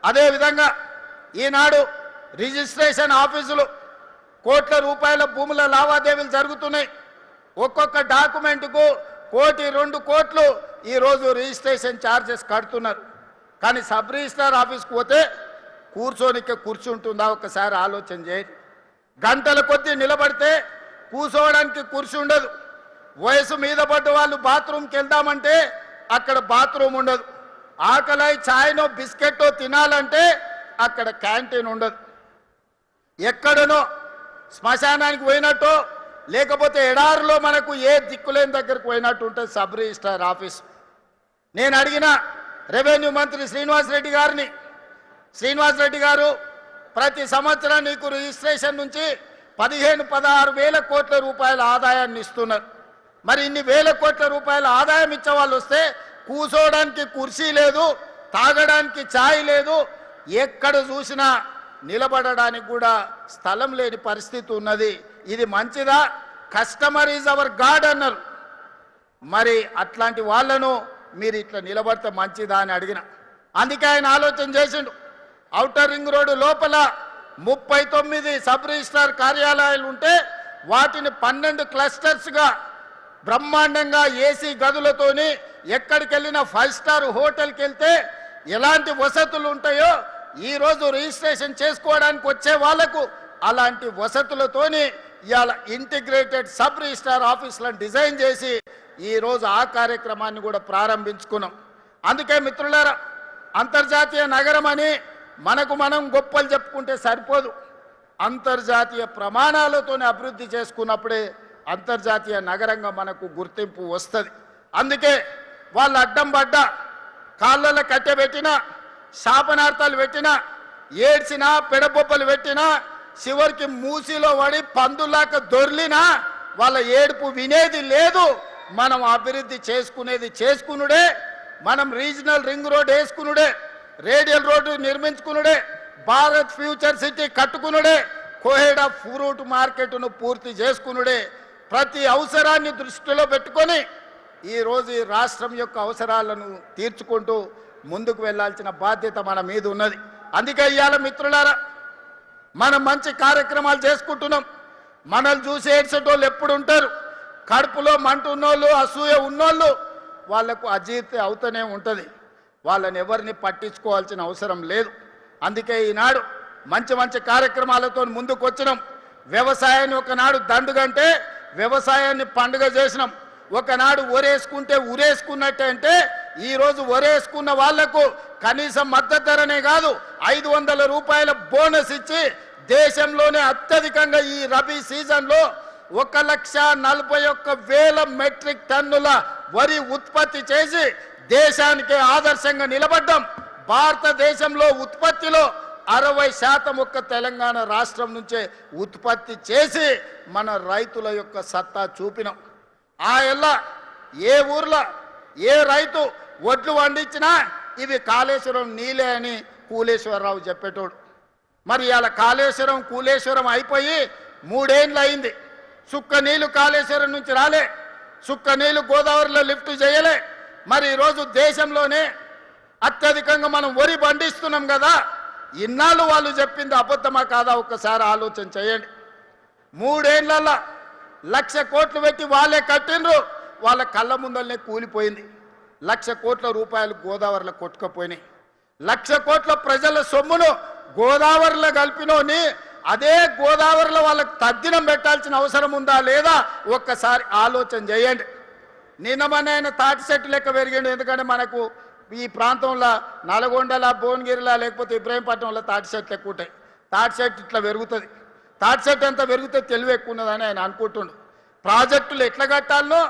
అదేవిధంగా ఈనాడు రిజిస్ట్రేషన్ ఆఫీసులు కోట్ల రూపాయల భూముల లావాదేవీలు జరుగుతున్నాయి. ఒక్కొక్క డాక్యుమెంట్కు 1 కోటి 2 కోట్లు ఈరోజు రిజిస్ట్రేషన్ ఛార్జెస్ కడుతున్నారు. కానీ సబ్ రిజిస్ట్రార్ ఆఫీస్కి పోతే కూర్చోనికే కూర్చుంటుందా ఒకసారి ఆలోచన చేయండి. గంటల కొద్దీ నిలబడితే కూర్చోవడానికి కుర్చీ ఉండదు. వయసు మీద పడ్డ వాళ్ళు బాత్రూమ్కి వెళ్దామంటే అక్కడ బాత్రూమ్ ఉండదు. ఆకలి ఛాయ్నో బిస్కెట్టో తినాలంటే అక్కడ క్యాంటీన్ ఉండదు. ఎక్కడనో శ్మశానానికి పోయినట్టు లేకపోతే ఎడారిలో మనకు ఏ దిక్కులేని దగ్గరకు పోయినట్టు ఉంటుంది సబ్ రిజిస్ట్రార్ ఆఫీస్. నేను అడిగిన రెవెన్యూ మంత్రి శ్రీనివాసరెడ్డి గారిని, శ్రీనివాసరెడ్డి గారు ప్రతి సంవత్సరం నీకు రిజిస్ట్రేషన్ నుంచి 15-16 వేల కోట్ల రూపాయల ఆదాయాన్ని ఇస్తున్నారు. మరి ఇన్ని వేల కోట్ల రూపాయల ఆదాయం ఇచ్చే వాళ్ళు వస్తే కూర్చోవడానికి కుర్చీ లేదు, తాగడానికి ఛాయ్ లేదు, ఎక్కడ చూసినా నిలబడడానికి కూడా స్థలం లేని పరిస్థితి ఉన్నది. ఇది మంచిదా? కస్టమర్ ఈజ్ అవర్ గాడ్ అన్నారు. మరి అట్లాంటి వాళ్ళను మీరు ఇట్లా నిలబడితే మంచిదా అని అడిగిన. అందుకే ఆయన ఆలోచన చేసిండు. ఔటర్ రింగ్ రోడ్డు లోపల 39 సబ్ రిజిస్ట్రార్ కార్యాలయాలు ఉంటే వాటిని 12 క్లస్టర్స్గా బ్రహ్మాండంగా ఏసీ గదులతోని ఎక్కడికి వెళ్ళినా 5 స్టార్ హోటల్కి వెళ్తే ఎలాంటి వసతులు ఉంటాయో ఈరోజు రిజిస్ట్రేషన్ చేసుకోవడానికి వచ్చే వాళ్లకు అలాంటి వసతులతోని ఇవాళ ఇంటిగ్రేటెడ్ సబ్ రిజిస్ట్రార్ ఆఫీసులను డిజైన్ చేసి ఈరోజు ఆ కార్యక్రమాన్ని కూడా ప్రారంభించుకున్నాం. అందుకే మిత్రులారా, అంతర్జాతీయ నగరం అని మనకు మనం గొప్పలు చెప్పుకుంటే సరిపోదు. అంతర్జాతీయ ప్రమాణాలతోనే అభివృద్ధి చేసుకున్నప్పుడే అంతర్జాతీయ నగరంగా మనకు గుర్తింపు వస్తుంది. అందుకే వాళ్ళు అడ్డం పడ్డ కాళ్ళలో కట్టెబెట్టినా, శాపనార్థాలు పెట్టినా, ఏడ్చినా, పెడబొబ్బలు పెట్టినా, చివరికి మూసిలో పడి పందులాక దొర్లినా వాళ్ళ ఏడుపు వినేది లేదు. మనం అభివృద్ధి చేసుకునుడే, మనం రీజనల్ రింగ్ రోడ్ వేసుకునుడే, రేడియల్ రోడ్డు నిర్మించుకునుడే, భారత్ ఫ్యూచర్ సిటీ కట్టుకునుడే, కోహెడా ఫ్రూట్ మార్కెట్ను పూర్తి చేసుకునుడే. ప్రతి అవసరాన్ని దృష్టిలో పెట్టుకొని ఈరోజు ఈ రాష్ట్రం యొక్క అవసరాలను తీర్చుకుంటూ ముందుకు వెళ్ళాల్సిన బాధ్యత మన మీద ఉన్నది. అందుకే ఇవాళ మిత్రులారా, మనం మంచి కార్యక్రమాలు చేసుకుంటున్నాం. మనల్ని చూసి ఏడ్చేటోళ్ళు ఎప్పుడు ఉంటారు? కడుపులో మంట ఉన్నోళ్ళు, అసూయ ఉన్నోళ్ళు వాళ్లకు అజీర్తి అవుతూనే ఉంటుంది. వాళ్ళని ఎవరిని పట్టించుకోవాల్సిన అవసరం లేదు. అందుకే ఈనాడు మంచి మంచి కార్యక్రమాలతో ముందుకు వచ్చినాం. వ్యవసాయాన్ని ఒకనాడు దండుగంటే వ్యవసాయాన్ని పండుగ చేసినాం. ఒకనాడు ఒరేసుకుంటే ఉరేసుకున్నట్టే అంటే ఈరోజు ఒరేసుకున్న వాళ్లకు కనీసం మద్దతు ధరనే కాదు 500 రూపాయల బోనస్ ఇచ్చి దేశంలోనే అత్యధికంగా ఈ రబీ సీజన్లో 1,41,000 మెట్రిక్ టన్నుల వరి ఉత్పత్తి చేసి దేశానికి ఆదర్శంగా నిలబడ్డాం. భారతదేశంలో ఉత్పత్తిలో 60% ఒక్క తెలంగాణ రాష్ట్రం నుంచే ఉత్పత్తి చేసి మన రైతుల యొక్క సత్తా చూపినాం. ఆ ఎల్లా ఏ ఊర్లో ఏ రైతు వడ్లు పండించినా ఇవి కాళేశ్వరం నీలే అని కూలేశ్వరరావు చెప్పేటోడు. మరి ఇవాళ కాళేశ్వరం కూలేశ్వరం అయిపోయి 3 ఏళ్ళు అయింది. సుక్క నీళ్లు కాళేశ్వరం నుంచి రాలే, సుక్క నీళ్లు గోదావరిలో లిఫ్ట్ చేయలే. మరి ఈరోజు దేశంలోనే అత్యధికంగా మనం వరి పండిస్తున్నాం కదా. ఇన్నాళ్ళు వాళ్ళు చెప్పింది అబద్ధమా కాదా ఒక్కసారి ఆలోచన చేయండి. 3 ఏళ్లలో 1,00,000 కోట్లు పెట్టి వాళ్ళే కట్టిండ్రు, వాళ్ళ కళ్ళ ముందరనే కూలిపోయింది. 1,00,000 కోట్ల రూపాయలు గోదావరిలో కొట్టుకుపోయినాయి. 1,00,000 కోట్ల ప్రజల సొమ్మును గోదావరిలో కలిపినోని అదే గోదావరిలో వాళ్ళకి తద్దినం పెట్టాల్సిన అవసరం ఉందా లేదా ఒక్కసారి ఆలోచన చేయండి. నిన్న మన ఆయన తాటి చెట్టు లెక్క పెరిగిండు. ఎందుకంటే మనకు ఈ ప్రాంతంలో నల్గొండల, భువనగిరిలా లేకపోతే ఇబ్రాహీంపట్నంలో తాటి చెట్లు ఎక్కువ ఉంటాయి. తాటి చెట్టు ఇట్లా పెరుగుతుంది. తాటి చెట్టు ఎంత పెరిగితే తెలివి ఎక్కువ ఉన్నదని ఆయన అనుకుంటుండు. ప్రాజెక్టులు ఎట్లా కట్టాలనో,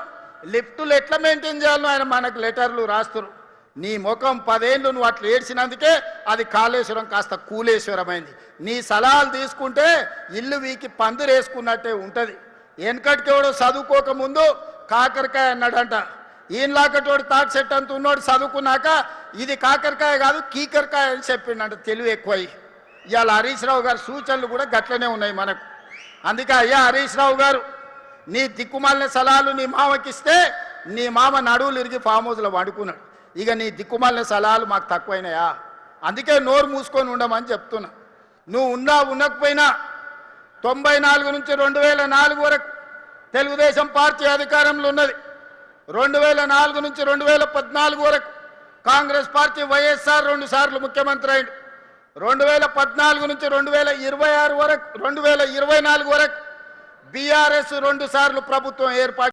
లిఫ్టులు ఎట్లా మెయింటైన్ చేయాలనో ఆయన మనకు లెటర్లు రాస్తున్నారు. నీ ముఖం 10 ఏళ్ళు నువ్వు అట్లా ఏడ్చినందుకే అది కాళేశ్వరం కాస్త కూలేశ్వరమైంది. నీ సలహాలు తీసుకుంటే ఇల్లు వీకి పందిరేసుకున్నట్టే ఉంటుంది. వెనకటికెవడో చదువుకోకముందు కాకరకాయ అన్నాడంట. ఈయనలాకటోడు తాటి చెట్టు అంత ఉన్నోడు చదువుకున్నాక ఇది కాకరకాయ కాదు కీకరకాయ అని చెప్పిండంట. తెలివి ఎక్కువై ఇవాళ హరీష్ రావు గారి సూచనలు కూడా గట్లనే ఉన్నాయి మనకు. అందుకే అయ్యా హరీష్ రావు గారు, నీ దిక్కుమాలిన సలహాలు నీ మామకిస్తే నీ మామ నడువులు ఇరిగి ఫామ్ హౌస్లో వండుకున్నాడు. ఇక నీ దిక్కుమాలిన సలహాలు మాకు తక్కువైనాయా? అందుకే నోరు మూసుకొని ఉండమని చెప్తున్నా. నువ్వు ఉన్నా ఉండకపోయినా 94 నుంచి 2004 వరకు తెలుగుదేశం పార్టీ అధికారంలో ఉన్నది. 2004 నుంచి 2014 వరకు కాంగ్రెస్ పార్టీ వైఎస్ఆర్ 2 సార్లు ముఖ్యమంత్రి అయింది. 2014 నుంచి 2024 వరకు బీఆర్ఎస్ 2 సార్లు ప్రభుత్వం ఏర్పాటు